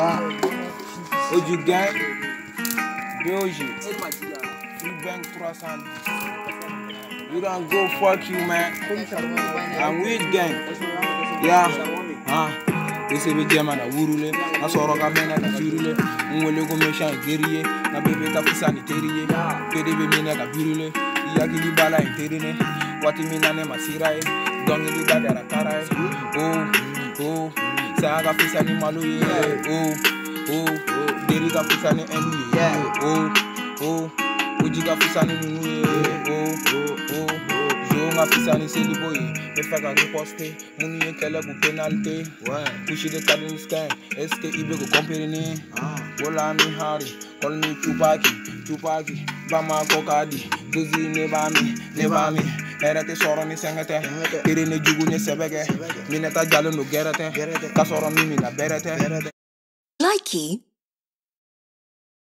Oji gang, Doji, Free Bank 300. You don't go fuck you, man. I'm with gang. Yeah. This is German, a Wurule, a Soroka man, and a Furule, Unwelego Mesha, Gerie, a baby Sanitary, Pedibi Mina, a Burule, Yagi Bala, and Terine, what you mean, a Masirai, Dongi Bagara Karai, oh, Saga Pisani Malu, oh, Deriga Pisani and Ujiga Pisani, Jonga Pisani Siliboy, the Faga Riposte, Muni and Kelabu penalty, push the Cardin scan, SK Ibego company, Wolami Hari, call me Tupaki, Bama Kokadi, Guzi Nebami, Erate Soroni Sangate, Irene Jugune Sebege, Mineta Jalo no Gerate, Casoro Mimi na Berete. Likey